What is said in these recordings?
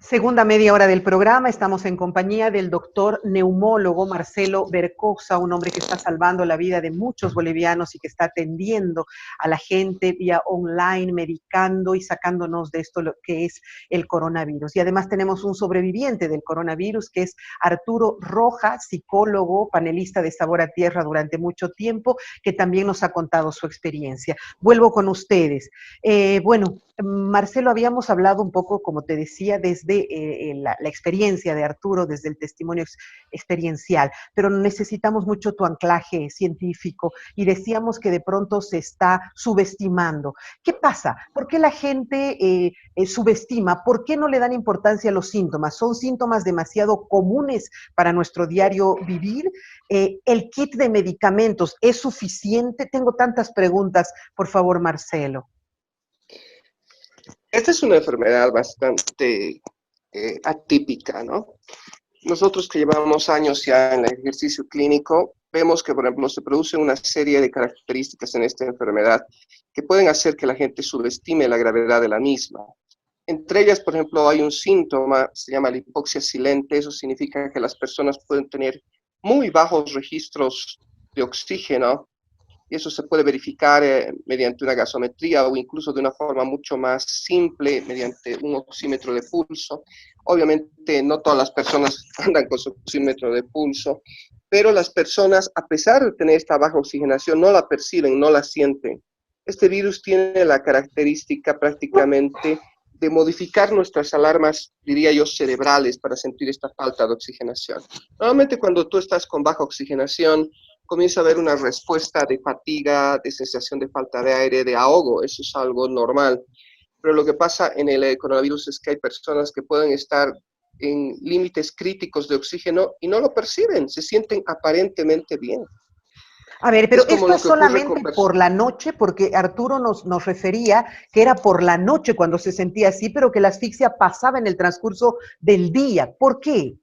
Segunda media hora del programa, estamos en compañía del doctor neumólogo Marcelo Bercosa, un hombre que está salvando la vida de muchos bolivianos y que está atendiendo a la gente vía online, medicando y sacándonos de esto lo que es el coronavirus. Y además tenemos un sobreviviente del coronavirus que es Arturo Roja, psicólogo, panelista de Sabor a Tierra durante mucho tiempo, que también nos ha contado su experiencia. Vuelvo con ustedes. Bueno, Marcelo, habíamos hablado un poco, como te decía, desde la experiencia de Arturo, desde el testimonio experiencial, pero necesitamos mucho tu anclaje científico y decíamos que de pronto se está subestimando. ¿Qué pasa? ¿Por qué la gente subestima? ¿Por qué no le dan importancia a los síntomas? ¿Son síntomas demasiado comunes para nuestro diario vivir? ¿El kit de medicamentos es suficiente? Tengo tantas preguntas, por favor, Marcelo. Esta es una enfermedad bastante atípica, ¿no? Nosotros que llevamos años ya en el ejercicio clínico, vemos que, por ejemplo, se producen una serie de características en esta enfermedad que pueden hacer que la gente subestime la gravedad de la misma. Entre ellas, por ejemplo, hay un síntoma, se llama la hipoxia silente. Eso significa que las personas pueden tener muy bajos registros de oxígeno, y eso se puede verificar mediante una gasometría o incluso de una forma mucho más simple, mediante un oxímetro de pulso. Obviamente no todas las personas andan con su oxímetro de pulso, pero las personas, a pesar de tener esta baja oxigenación, no la perciben, no la sienten. Este virus tiene la característica prácticamente de modificar nuestras alarmas, diría yo, cerebrales para sentir esta falta de oxigenación. Normalmente cuando tú estás con baja oxigenación, comienza a haber una respuesta de fatiga, de sensación de falta de aire, de ahogo. Eso es algo normal. Pero lo que pasa en el coronavirus es que hay personas que pueden estar en límites críticos de oxígeno y no lo perciben, se sienten aparentemente bien. A ver, pero como esto lo es que ocurre con solamente por la noche, porque Arturo nos refería que era por la noche cuando se sentía así, pero que la asfixia pasaba en el transcurso del día. ¿Por qué?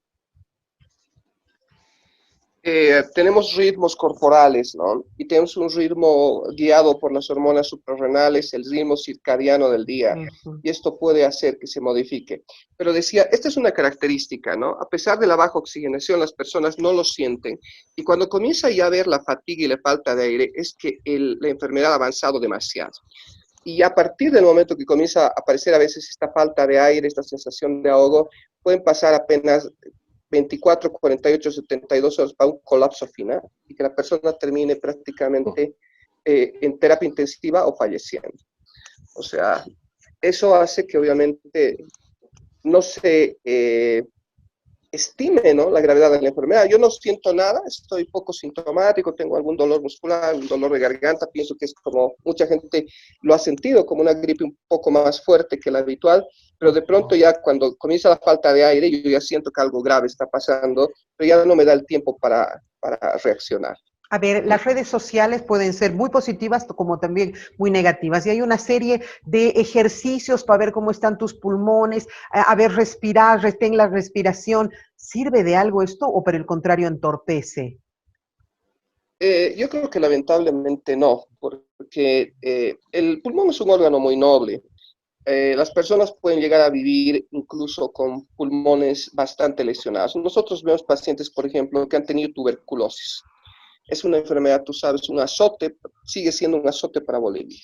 Tenemos ritmos corporales, ¿no? Y tenemos un ritmo guiado por las hormonas suprarrenales, el ritmo circadiano del día, y esto puede hacer que se modifique. Pero decía, esta es una característica, ¿no? A pesar de la baja oxigenación, las personas no lo sienten, y cuando comienza ya a haber la fatiga y la falta de aire, es que la enfermedad ha avanzado demasiado. Y a partir del momento que comienza a aparecer a veces esta falta de aire, esta sensación de ahogo, pueden pasar apenas 24, 48, 72 horas para un colapso final y que la persona termine prácticamente en terapia intensiva o falleciendo. O sea, eso hace que obviamente no se estime, ¿no?, la gravedad de la enfermedad. Yo no siento nada, estoy poco sintomático, tengo algún dolor muscular, un dolor de garganta, pienso que es como mucha gente lo ha sentido, como una gripe un poco más fuerte que la habitual, pero de pronto ya cuando comienza la falta de aire, yo ya siento que algo grave está pasando, pero ya no me da el tiempo para reaccionar. A ver, las redes sociales pueden ser muy positivas como también muy negativas. Y hay una serie de ejercicios para ver cómo están tus pulmones, a ver, respirar, retén la respiración. ¿Sirve de algo esto o por el contrario entorpece? Yo creo que lamentablemente no, porque el pulmón es un órgano muy noble. Las personas pueden llegar a vivir incluso con pulmones bastante lesionados. Nosotros vemos pacientes, por ejemplo, que han tenido tuberculosis. Es una enfermedad, tú sabes, un azote, sigue siendo un azote para Bolivia.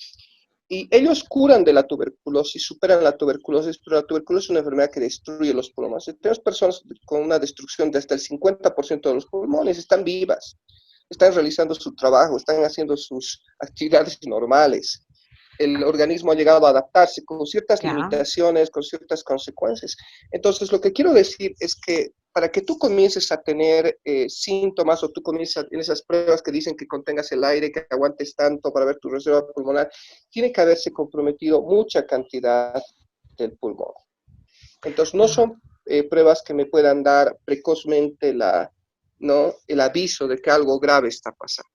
Y ellos curan de la tuberculosis, superan la tuberculosis, pero la tuberculosis es una enfermedad que destruye los pulmones. Tenemos personas con una destrucción de hasta el 50% de los pulmones, están vivas, están realizando su trabajo, están haciendo sus actividades normales. El organismo ha llegado a adaptarse con ciertas limitaciones, con ciertas consecuencias. Entonces, lo que quiero decir es que para que tú comiences a tener síntomas o tú comiences en esas pruebas que dicen que contengas el aire, que aguantes tanto para ver tu reserva pulmonar, tiene que haberse comprometido mucha cantidad del pulmón. Entonces, no son pruebas que me puedan dar precozmente ¿no?, el aviso de que algo grave está pasando.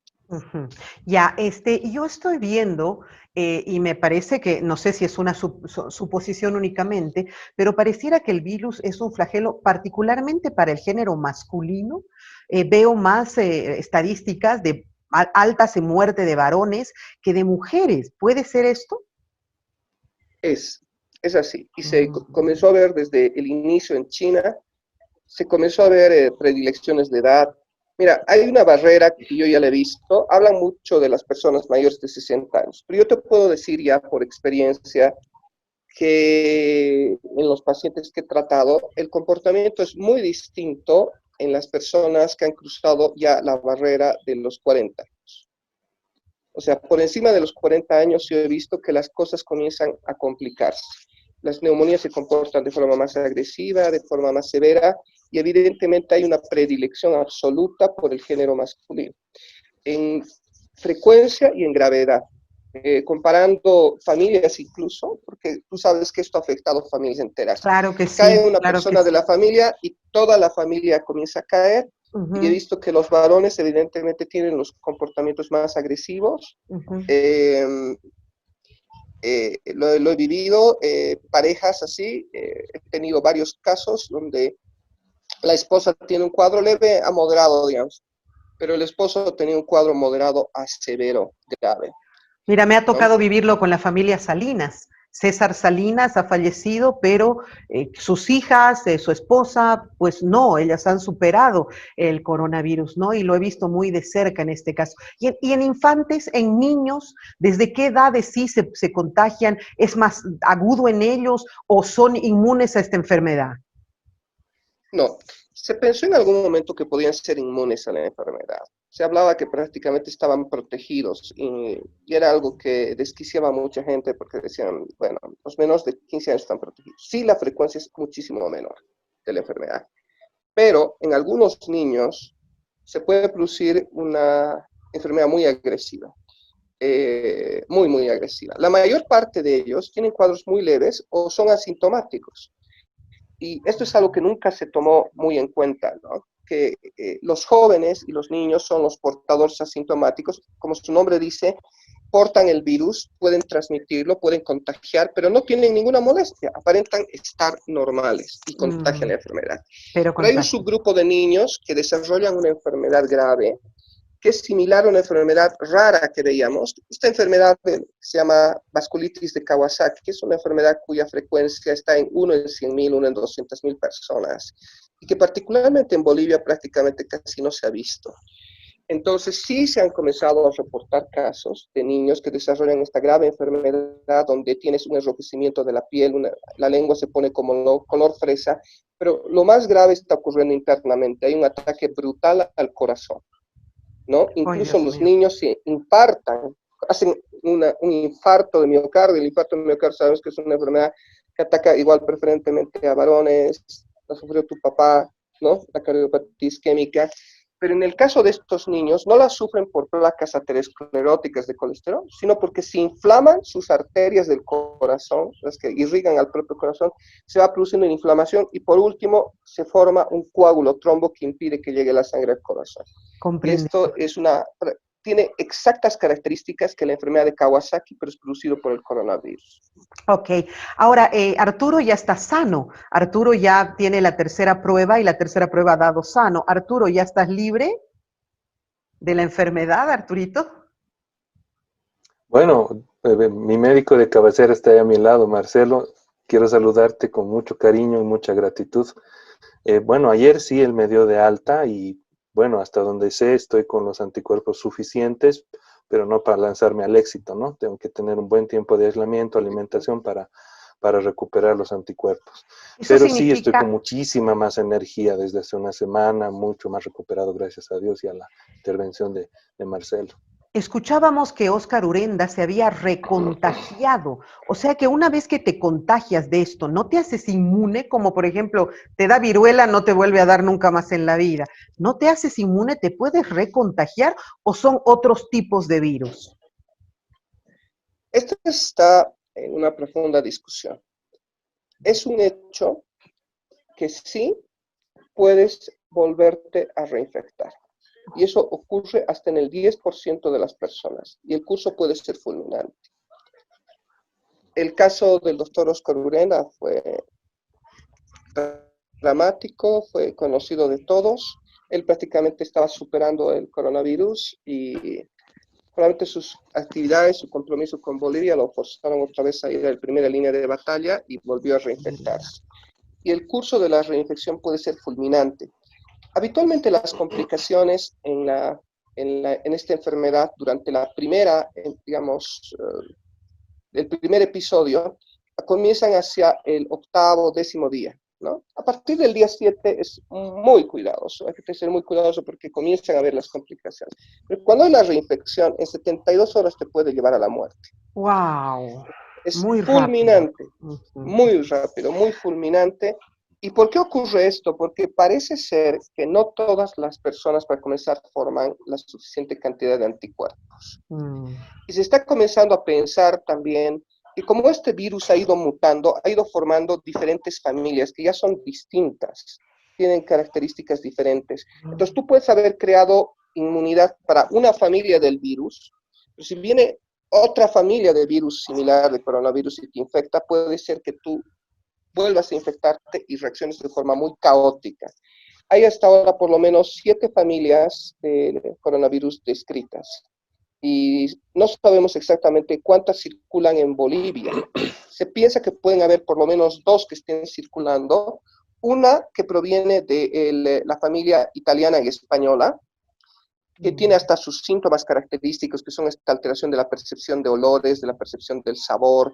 Ya, yo estoy viendo, y me parece que, no sé si es una suposición únicamente, pero pareciera que el virus es un flagelo particularmente para el género masculino. Veo más estadísticas de altas en muerte de varones que de mujeres. ¿Puede ser esto? Es Es así. Y se comenzó a ver desde el inicio en China, se comenzó a ver predilecciones de edad. Mira, hay una barrera que yo ya la he visto, hablan mucho de las personas mayores de 60 años, pero yo te puedo decir ya por experiencia que en los pacientes que he tratado, el comportamiento es muy distinto en las personas que han cruzado ya la barrera de los 40 años. O sea, por encima de los 40 años yo he visto que las cosas comienzan a complicarse. Las neumonías se comportan de forma más agresiva, de forma más severa, y evidentemente hay una predilección absoluta por el género masculino, en frecuencia y en gravedad. Comparando familias incluso, porque tú sabes que esto ha afectado familias enteras. Claro que sí, Cae una claro que persona de sí. la familia y toda la familia comienza a caer, y he visto que los varones evidentemente tienen los comportamientos más agresivos. Lo he vivido, parejas así, he tenido varios casos donde la esposa tiene un cuadro leve a moderado, digamos, pero el esposo tenía un cuadro moderado a severo, grave, Mira, me ha ¿no? tocado vivirlo con la familia Salinas. César Salinas ha fallecido, pero sus hijas, su esposa, pues no, ellas han superado el coronavirus, ¿no? Y lo he visto muy de cerca en este caso. Y en infantes, en niños, ¿desde qué edades sí se contagian? ¿Es más agudo en ellos o son inmunes a esta enfermedad? No, se pensó en algún momento que podían ser inmunes a la enfermedad. Se hablaba que prácticamente estaban protegidos y era algo que desquiciaba a mucha gente porque decían, bueno, los menores de 15 años están protegidos. Sí, la frecuencia es muchísimo menor de la enfermedad, pero en algunos niños se puede producir una enfermedad muy agresiva, muy agresiva. La mayor parte de ellos tienen cuadros muy leves o son asintomáticos. Y esto es algo que nunca se tomó muy en cuenta, ¿no? Que los jóvenes y los niños son los portadores asintomáticos, como su nombre dice, portan el virus, pueden transmitirlo, pueden contagiar, pero no tienen ninguna molestia, aparentan estar normales y contagian la enfermedad. Pero Pero hay un contagian. subgrupo de niños que desarrollan una enfermedad grave, que es similar a una enfermedad rara que veíamos. Esta enfermedad se llama vasculitis de Kawasaki, que es una enfermedad cuya frecuencia está en 1 en 100.000, 1 en 200.000 personas, y que particularmente en Bolivia prácticamente casi no se ha visto. Entonces sí se han comenzado a reportar casos de niños que desarrollan esta grave enfermedad donde tienes un enrojecimiento de la piel, la lengua se pone como color fresa, pero lo más grave está ocurriendo internamente. Hay un ataque brutal al corazón, ¿no? Ay, Incluso Dios los mío. niños se infartan, hacen un infarto de miocardio. El infarto de miocardio sabes que es una enfermedad que ataca igual preferentemente a varones, la sufrió tu papá, ¿no? La cardiopatía isquémica. Pero en el caso de estos niños, no la sufren por placas ateroscleróticas de colesterol, sino porque se inflaman sus arterias del corazón, las que irrigan al propio corazón, se va produciendo una inflamación y por último se forma un coágulo trombo que impide que llegue la sangre al corazón. Y Comprendido. esto tiene exactas características que la enfermedad de Kawasaki, pero es producido por el coronavirus. Ok, ahora Arturo ya está sano, Arturo ya tiene la tercera prueba y la tercera prueba ha dado sano. Arturo, ¿ya estás libre de la enfermedad, Arturito? Bueno, mi médico de cabecera está ahí a mi lado, Marcelo. Quiero saludarte con mucho cariño y mucha gratitud. Bueno, ayer sí él me dio de alta y bueno, hasta donde sé estoy con los anticuerpos suficientes, pero no para lanzarme al éxito, ¿no? Tengo que tener un buen tiempo de aislamiento, alimentación para recuperar los anticuerpos. Eso Pero sí estoy con significa, muchísima más energía desde hace una semana, mucho más recuperado gracias a Dios y a la intervención de Marcelo. escuchábamos que Óscar Urenda se había recontagiado, o sea que una vez que te contagias de esto, no te haces inmune, como por ejemplo, te da viruela, no te vuelve a dar nunca más en la vida. No te haces inmune, te puedes recontagiar o son otros tipos de virus. Esto está en una profunda discusión. Es un hecho que sí puedes volverte a reinfectar. Y eso ocurre hasta en el 10% de las personas. Y el curso puede ser fulminante. El caso del doctor Óscar Urena fue dramático, fue conocido de todos. Él prácticamente estaba superando el coronavirus y Probablemente sus actividades, su compromiso con Bolivia lo forzaron otra vez a ir a la primera línea de batalla y volvió a reinfectarse. Y el curso de la reinfección puede ser fulminante. Habitualmente las complicaciones en esta enfermedad durante la primera, digamos, el primer episodio, comienzan hacia el octavo, décimo día, ¿no? A partir del día 7 es muy cuidadoso, hay que ser muy cuidadoso porque comienzan a haber las complicaciones. Pero cuando hay la reinfección, en 72 horas te puede llevar a la muerte. Wow, Es muy rápido. fulminante, muy rápido, muy fulminante. ¿Y por qué ocurre esto? Porque parece ser que no todas las personas, para comenzar, forman la suficiente cantidad de anticuerpos. Y se está comenzando a pensar también que como este virus ha ido mutando, ha ido formando diferentes familias que ya son distintas, tienen características diferentes. Entonces tú puedes haber creado inmunidad para una familia del virus, pero si viene otra familia de virus similar de coronavirus y te infecta, puede ser que tú vuelvas a infectarte y reacciones de forma muy caótica. Hay hasta ahora por lo menos 7 familias de coronavirus descritas y no sabemos exactamente cuántas circulan en Bolivia. Se piensa que pueden haber por lo menos 2 que estén circulando, una que proviene de la familia italiana y española, que tiene hasta sus síntomas característicos, que son esta alteración de la percepción de olores, de la percepción del sabor,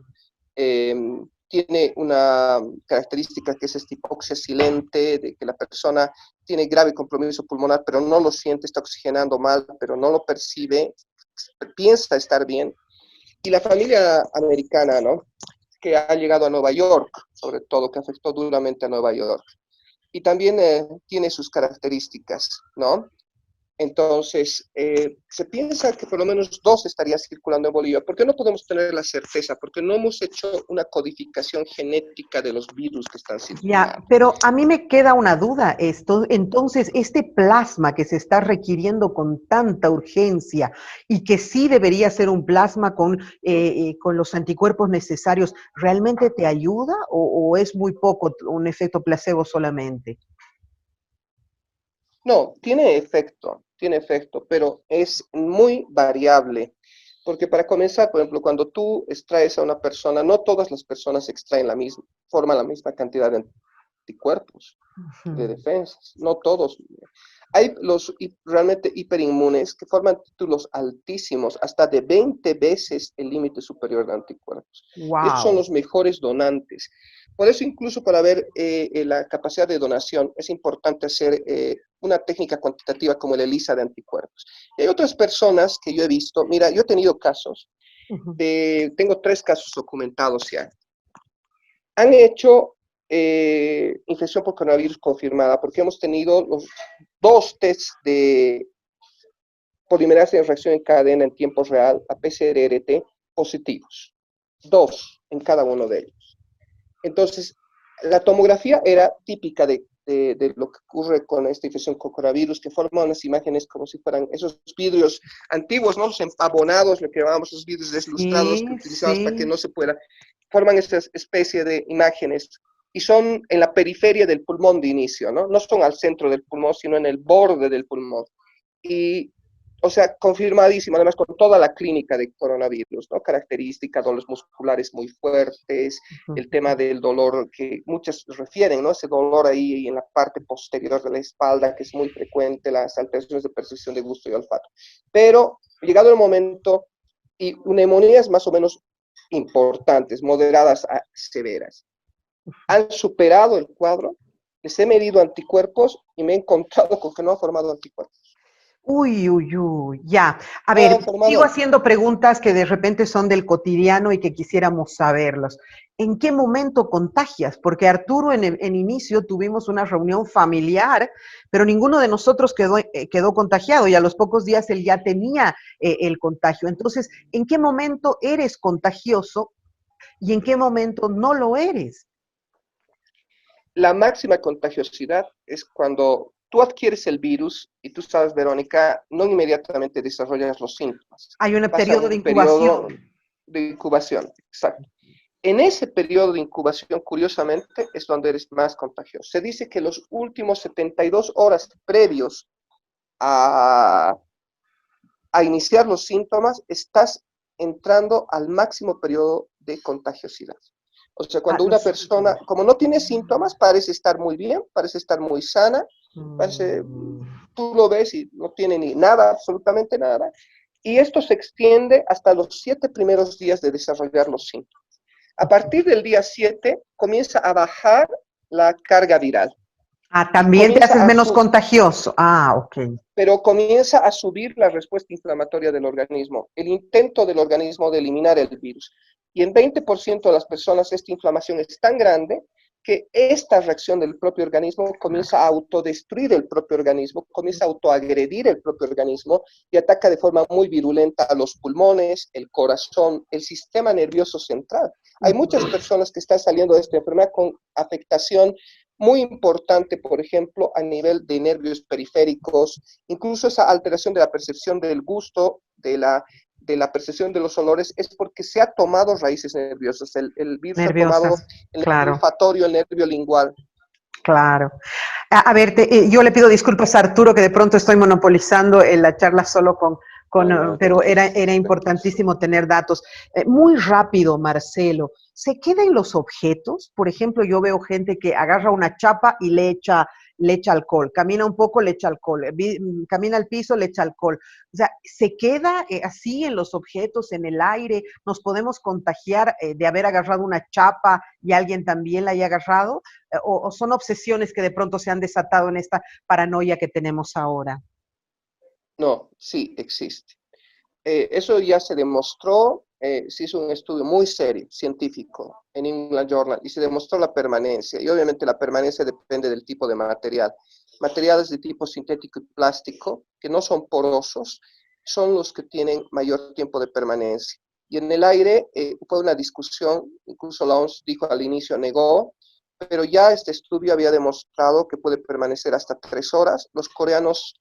tiene una característica que es esta hipoxia silente, de que la persona tiene grave compromiso pulmonar, pero no lo siente, está oxigenando mal, pero no lo percibe, piensa estar bien. Y la familia americana, ¿no? Que ha llegado a Nueva York, sobre todo, que afectó duramente a Nueva York. Y también tiene sus características, ¿no? Entonces, se piensa que por lo menos 2 estarían circulando en Bolivia. ¿Por qué no podemos tener la certeza? Porque no hemos hecho una codificación genética de los virus que están circulando. Ya, pero a mí me queda una duda esto. Entonces, este plasma que se está requiriendo con tanta urgencia y que sí debería ser un plasma con los anticuerpos necesarios, ¿realmente te ayuda o es muy poco un efecto placebo solamente? No, tiene efecto, pero es muy variable. Porque para comenzar, por ejemplo, cuando tú extraes a una persona, no todas las personas extraen forman la misma cantidad de anticuerpos, de defensas, no todos. Hay los realmente hiperinmunes que forman títulos altísimos, hasta de 20 veces el límite superior de anticuerpos. Y estos son Wow. los mejores donantes. Por eso incluso para ver la capacidad de donación es importante hacer una técnica cuantitativa como el ELISA de anticuerpos. Y hay otras personas que yo he visto, mira, yo he tenido casos, tengo 3 casos documentados ya. Han hecho infección por coronavirus confirmada porque hemos tenido los 2 tests de polimerasa de reacción en cadena en tiempo real a PCR-RT positivos. 2 en cada uno de ellos. Entonces, la tomografía era típica de lo que ocurre con esta infección con coronavirus, que forman unas imágenes como si fueran esos vidrios antiguos, ¿no? Los empabonados, lo que llamamos los vidrios deslustrados que Sí, utilizamos para que sí. no se pueda, forman esta especie de imágenes y son en la periferia del pulmón de inicio, ¿no? No son al centro del pulmón, sino en el borde del pulmón. Y o sea, confirmadísimo, además con toda la clínica de coronavirus, ¿no? Características, dolores musculares muy fuertes, el tema del dolor que muchas refieren, ¿no? Ese dolor ahí en la parte posterior de la espalda, que es muy frecuente, las alteraciones de percepción de gusto y olfato. Pero, llegado el momento, y neumonías más o menos importantes, moderadas a severas, han superado el cuadro, les he medido anticuerpos y me he encontrado con que no han formado anticuerpos. Uy, uy, uy, ya. A No ver, han sigo formado. haciendo preguntas que de repente son del cotidiano y que quisiéramos saberlos. ¿En qué momento contagias? Porque Arturo en inicio tuvimos una reunión familiar, pero ninguno de nosotros quedó contagiado y a los pocos días él ya tenía el contagio. Entonces, ¿en qué momento eres contagioso y en qué momento no lo eres? La máxima contagiosidad es cuando tú adquieres el virus y tú sabes, Verónica, no inmediatamente desarrollas los síntomas. Hay un Pasa periodo de un periodo incubación. de incubación, exacto. En ese periodo de incubación, curiosamente, es donde eres más contagioso. Se dice que los últimos 72 horas previos a a iniciar los síntomas, estás entrando al máximo periodo de contagiosidad. O sea, cuando una persona, como no tiene síntomas, parece estar muy bien, parece estar muy sana, parece, tú lo ves y no tiene ni nada, absolutamente nada, y esto se extiende hasta los 7 primeros días de desarrollar los síntomas. A partir del día 7 comienza a bajar la carga viral. También te haces menos contagioso. Ok. Pero comienza a subir la respuesta inflamatoria del organismo, el intento del organismo de eliminar el virus. Y en 20% de las personas esta inflamación es tan grande que esta reacción del propio organismo comienza a autodestruir el propio organismo, comienza a autoagredir el propio organismo y ataca de forma muy virulenta a los pulmones, el corazón, el sistema nervioso central. Hay muchas personas que están saliendo de esta enfermedad con afectación muy importante, por ejemplo, a nivel de nervios periféricos, incluso esa alteración de la percepción del gusto, de la percepción de los olores, es porque se ha tomado raíces nerviosas. El virus ha tomado el nervio olfatorio, el nervio lingual. Claro. A ver, yo le pido disculpas a Arturo, que de pronto estoy monopolizando la charla solo pero era importantísimo tener datos. Muy rápido, Marcelo, ¿se quedan los objetos? Por ejemplo, yo veo gente que agarra una chapa y le echa alcohol, camina un poco, le echa alcohol, camina al piso, le echa alcohol. O sea, ¿se queda así en los objetos, en el aire? ¿Nos podemos contagiar de haber agarrado una chapa y alguien también la haya agarrado? ¿O son obsesiones que de pronto se han desatado en esta paranoia que tenemos ahora? No, sí existe. Eso ya se demostró, se hizo un estudio muy serio, científico, en England Journal, y se demostró la permanencia. Y obviamente la permanencia depende del tipo de material. Materiales de tipo sintético y plástico, que no son porosos, son los que tienen mayor tiempo de permanencia. Y en el aire fue una discusión, incluso la OMS dijo al inicio, negó, pero ya este estudio había demostrado que puede permanecer hasta 3 horas. Los coreanos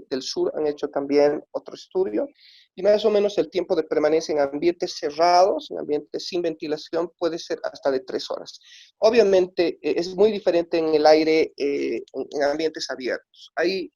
del sur han hecho también otro estudio, y más o menos el tiempo de permanencia en ambientes cerrados, en ambientes sin ventilación, puede ser hasta de 3 horas. Obviamente es muy diferente en el aire, en ambientes abiertos. Ahí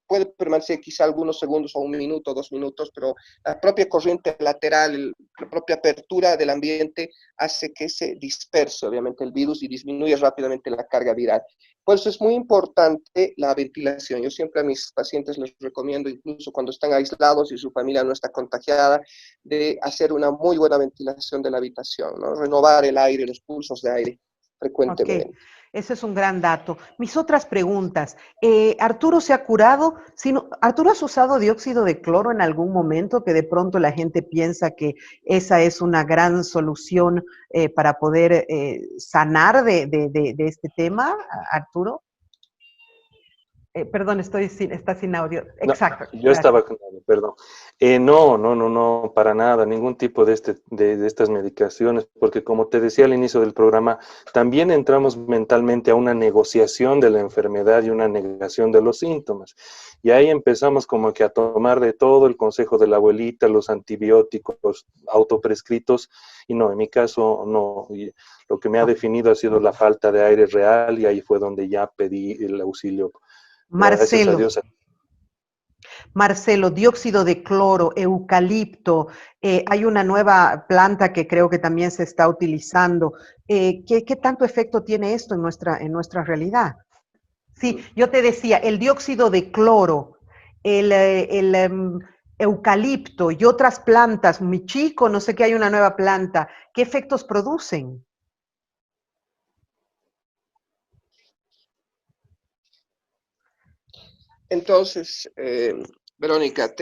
puede permanecer quizá algunos segundos o 1 minuto, 2 minutos, pero la propia corriente lateral, la propia apertura del ambiente hace que se disperse obviamente el virus y disminuye rápidamente la carga viral. Por eso es muy importante la ventilación. Yo siempre a mis pacientes les recomiendo, incluso cuando están aislados y su familia no está contagiada, de hacer una muy buena ventilación de la habitación, ¿no? Renovar el aire, los pulsos de aire frecuentemente. Okay. Ese es un gran dato. Mis otras preguntas. ¿Arturo se ha curado? ¿Arturo has usado dióxido de cloro en algún momento que de pronto la gente piensa que esa es una gran solución para poder sanar de este tema, Arturo? Perdón, está sin audio. Exacto. No, yo estaba con audio, perdón. No, para nada, ningún tipo de estas medicaciones, porque como te decía al inicio del programa, también entramos mentalmente a una negociación de la enfermedad y una negación de los síntomas. Y ahí empezamos como que a tomar de todo el consejo de la abuelita, los antibióticos autoprescritos, y no, en mi caso no. Y lo que me ha definido ha sido la falta de aire real, y ahí fue donde ya pedí el auxilio. Marcelo, dióxido de cloro, eucalipto, hay una nueva planta que creo que también se está utilizando. ¿Qué tanto efecto tiene esto en nuestra realidad? Sí, yo te decía, el dióxido de cloro, el eucalipto y otras plantas, mi chico, no sé qué, hay una nueva planta, ¿qué efectos producen? Entonces, Verónica,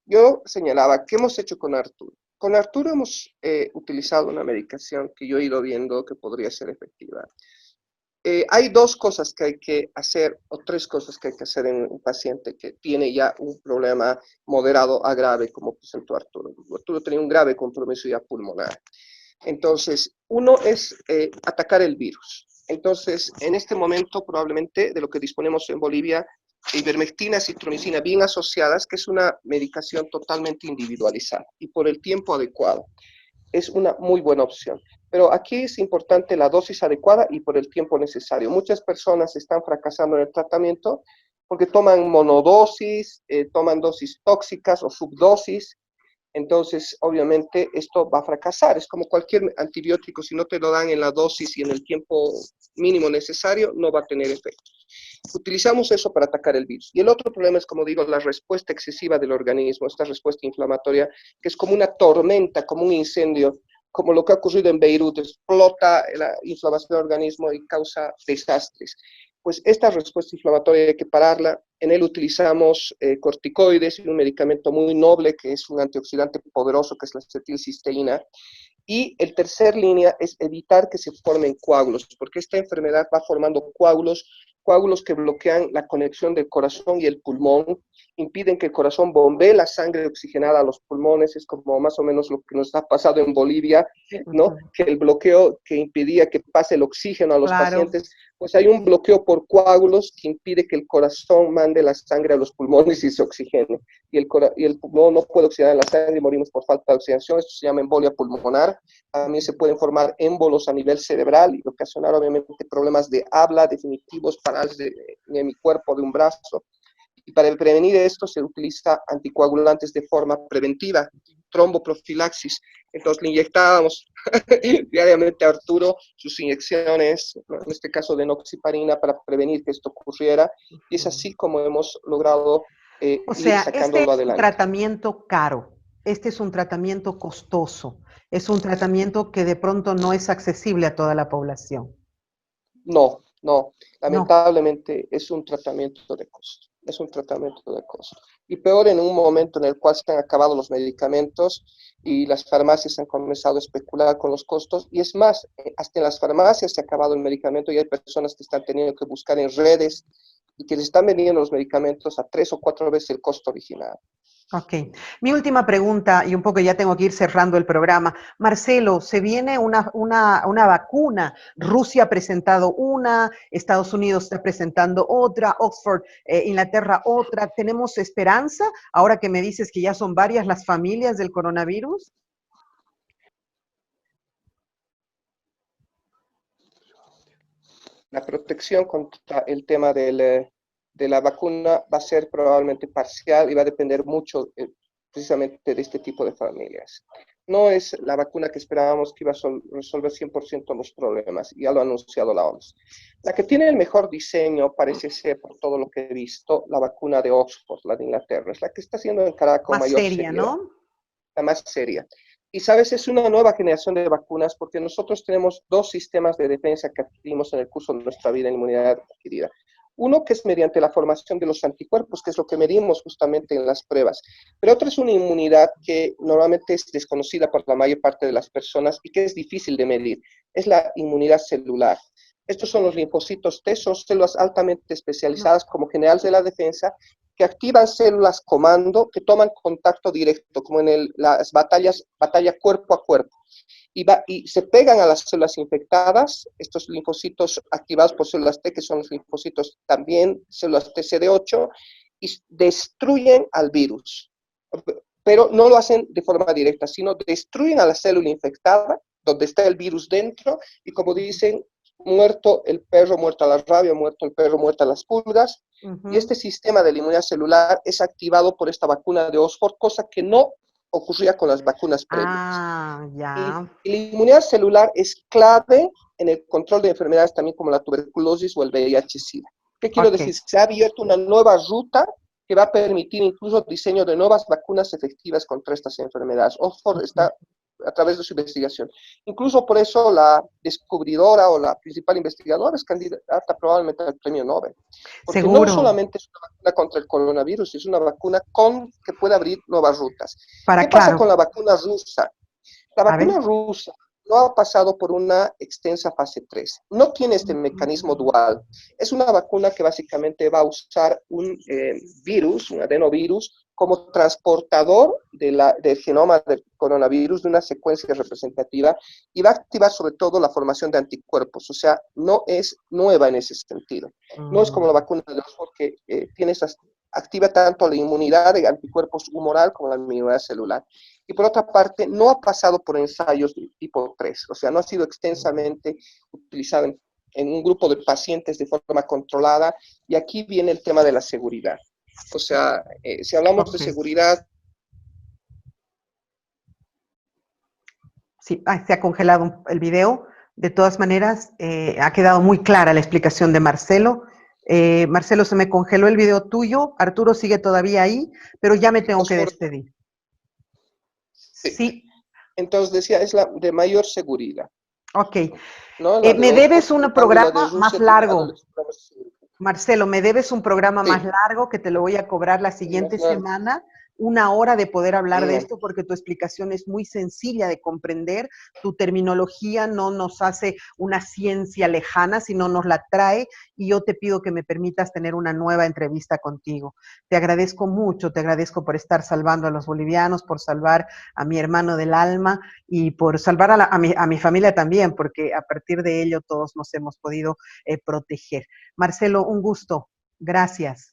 yo señalaba, ¿qué hemos hecho con Arturo? Con Arturo hemos utilizado una medicación que yo he ido viendo que podría ser efectiva. Hay 2 cosas que hay que hacer, o 3 cosas que hay que hacer en un paciente que tiene ya un problema moderado a grave, como presentó Arturo. Arturo tenía un grave compromiso ya pulmonar. Entonces, uno es atacar el virus. Entonces, en este momento, probablemente, de lo que disponemos en Bolivia, ivermectina, citromicina bien asociadas, que es una medicación totalmente individualizada y por el tiempo adecuado. Es una muy buena opción. Pero aquí es importante la dosis adecuada y por el tiempo necesario. Muchas personas están fracasando en el tratamiento porque toman monodosis, toman dosis tóxicas o subdosis. Entonces, obviamente, esto va a fracasar. Es como cualquier antibiótico, si no te lo dan en la dosis y en el tiempo mínimo necesario, no va a tener efecto. Utilizamos eso para atacar el virus. Y el otro problema es, como digo, la respuesta excesiva del organismo, esta respuesta inflamatoria, que es como una tormenta, como un incendio, como lo que ha ocurrido en Beirut, explota la inflamación del organismo y causa desastres. Pues esta respuesta inflamatoria hay que pararla. En él utilizamos corticoides y un medicamento muy noble que es un antioxidante poderoso que es la acetilcisteína. Y el tercer línea es evitar que se formen coágulos, porque esta enfermedad va formando coágulos que bloquean la conexión del corazón y el pulmón, impiden que el corazón bombee la sangre oxigenada a los pulmones, es como más o menos lo que nos ha pasado en Bolivia, ¿no? Que el bloqueo que impedía que pase el oxígeno a los pacientes, pues hay un bloqueo por coágulos que impide que el corazón mande la sangre a los pulmones y se oxigene. Y el pulmón no puede oxigenar la sangre y morimos por falta de oxigenación. Esto se llama embolia pulmonar. También se pueden formar émbolos a nivel cerebral y ocasionar obviamente problemas de habla definitivos, parálisis de mi cuerpo, de un brazo. Y para prevenir esto se utiliza anticoagulantes de forma preventiva, tromboprofilaxis. Entonces le inyectábamos diariamente a Arturo sus inyecciones, en este caso de enoxaparina, para prevenir que esto ocurriera. Y es así como hemos logrado O ir sea, este sacándolo es un adelante. tratamiento caro, este es un tratamiento costoso, es un tratamiento que de pronto no es accesible a toda la población. No, No. lamentablemente es un tratamiento de costo, es un tratamiento de costo. Y peor en un momento en el cual se han acabado los medicamentos y las farmacias han comenzado a especular con los costos, y es más, hasta en las farmacias se ha acabado el medicamento y hay personas que están teniendo que buscar en redes y que les están vendiendo los medicamentos a 3 o 4 veces el costo original. Ok. Mi última pregunta, y un poco ya tengo que ir cerrando el programa. Marcelo, se viene una vacuna. Rusia ha presentado una, Estados Unidos está presentando otra, Oxford, Inglaterra otra. ¿Tenemos esperanza ahora que me dices que ya son varias las familias del coronavirus? La protección contra el tema de la vacuna va a ser probablemente parcial y va a depender mucho precisamente de este tipo de familias. No es la vacuna que esperábamos que iba a resolver 100% los problemas, ya lo ha anunciado la OMS. La que tiene el mejor diseño, parece ser, por todo lo que he visto, la vacuna de Oxford, la de Inglaterra, es la que está siendo encarada con Más mayor seria, seriedad, ¿no? la más seria. Y sabes, es una nueva generación de vacunas porque nosotros tenemos dos sistemas de defensa que adquirimos en el curso de nuestra vida en inmunidad adquirida. Uno que es mediante la formación de los anticuerpos, que es lo que medimos justamente en las pruebas. Pero otro es una inmunidad que normalmente es desconocida por la mayor parte de las personas y que es difícil de medir. Es la inmunidad celular. Estos son los linfocitos T, son células altamente especializadas como generales de la defensa que activan células comando que toman contacto directo, como en las batalla cuerpo a cuerpo, y se pegan a las células infectadas, estos linfocitos activados por células T, que son los linfocitos también, células TCD8, y destruyen al virus. Pero no lo hacen de forma directa, sino destruyen a la célula infectada, donde está el virus dentro, y como dicen, muerto el perro, muerta la rabia, muerto el perro, muertas las pulgas. Y este sistema de la inmunidad celular es activado por esta vacuna de Oxford, cosa que no ocurría con las vacunas previas. Ah, ya. Y la inmunidad celular es clave en el control de enfermedades también como la tuberculosis o el VIH-Sida. ¿Qué quiero decir? Se ha abierto una nueva ruta que va a permitir incluso el diseño de nuevas vacunas efectivas contra estas enfermedades. Oxford está a través de su investigación. Incluso por eso la descubridora o la principal investigadora es candidata probablemente al premio Nobel. Porque Seguro. no solamente es una vacuna contra el coronavirus, es una vacuna que puede abrir nuevas rutas. ¿Qué pasa con la vacuna rusa? La vacuna rusa no ha pasado por una extensa fase 3. No tiene este mecanismo dual. Es una vacuna que básicamente va a usar un virus, un adenovirus, como transportador del genoma del coronavirus, de una secuencia representativa, y va a activar sobre todo la formación de anticuerpos. O sea, no es nueva en ese sentido. No es como la vacuna de Oxford que activa tanto la inmunidad de anticuerpos humoral como la inmunidad celular. Y por otra parte, no ha pasado por ensayos de tipo 3, o sea, no ha sido extensamente utilizado en en un grupo de pacientes de forma controlada, y aquí viene el tema de la seguridad. O sea, si hablamos de seguridad... Sí, se ha congelado el video. De todas maneras, ha quedado muy clara la explicación de Marcelo. Marcelo, se me congeló el video tuyo. Arturo sigue todavía ahí, pero ya me tengo que despedir. Sí. Entonces decía, es la de mayor seguridad. Ok. ¿No? Me debes un programa más largo. Marcelo, me debes un programa más largo que te lo voy a cobrar la siguiente semana. 1 hora de poder hablar de esto, porque tu explicación es muy sencilla de comprender, tu terminología no nos hace una ciencia lejana, sino nos la trae, y yo te pido que me permitas tener una nueva entrevista contigo. Te agradezco mucho, te agradezco por estar salvando a los bolivianos, por salvar a mi hermano del alma y por salvar a mi familia también, porque a partir de ello todos nos hemos podido proteger. Marcelo, un gusto. Gracias.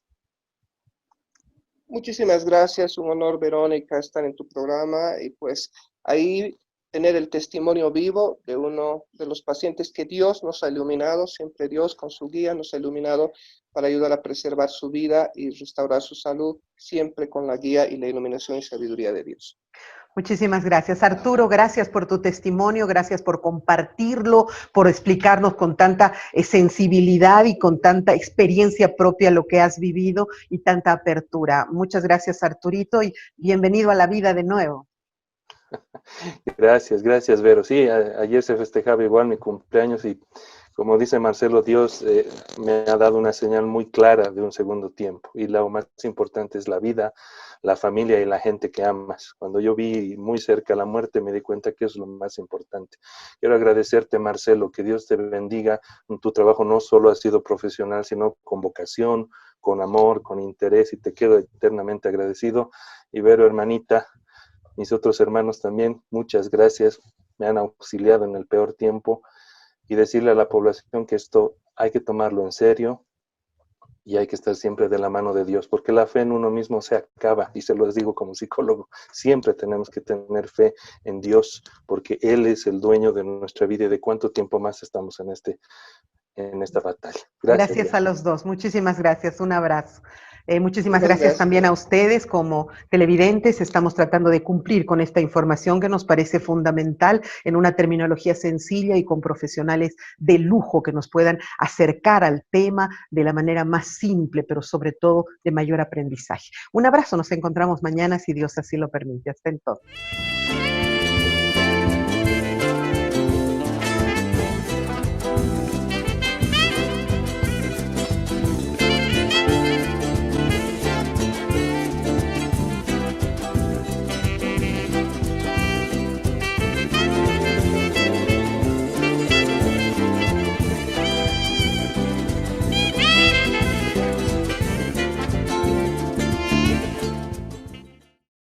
Muchísimas gracias, un honor, Verónica, estar en tu programa y pues ahí tener el testimonio vivo de uno de los pacientes que Dios nos ha iluminado, siempre Dios con su guía nos ha iluminado para ayudar a preservar su vida y restaurar su salud, siempre con la guía y la iluminación y sabiduría de Dios. Muchísimas gracias. Arturo, gracias por tu testimonio, gracias por compartirlo, por explicarnos con tanta sensibilidad y con tanta experiencia propia lo que has vivido y tanta apertura. Muchas gracias, Arturito, y bienvenido a la vida de nuevo. Gracias, Vero. Sí, ayer se festejaba igual mi cumpleaños y, como dice Marcelo, Dios me ha dado una señal muy clara de un segundo tiempo, y lo más importante es la vida, la familia y la gente que amas. Cuando yo vi muy cerca la muerte, me di cuenta que es lo más importante. Quiero agradecerte, Marcelo, que Dios te bendiga. Tu trabajo no solo ha sido profesional, sino con vocación, con amor, con interés, y te quedo eternamente agradecido. Y Vero, hermanita, mis otros hermanos también, muchas gracias, me han auxiliado en el peor tiempo, y decirle a la población que esto hay que tomarlo en serio y hay que estar siempre de la mano de Dios, porque la fe en uno mismo se acaba, y se lo digo como psicólogo, siempre tenemos que tener fe en Dios, porque Él es el dueño de nuestra vida y de cuánto tiempo más estamos en esta batalla. Gracias a los dos, muchísimas gracias, un abrazo. Muchísimas gracias también a ustedes como televidentes. Estamos tratando de cumplir con esta información que nos parece fundamental en una terminología sencilla y con profesionales de lujo que nos puedan acercar al tema de la manera más simple, pero sobre todo de mayor aprendizaje. Un abrazo, nos encontramos mañana si Dios así lo permite. Hasta entonces.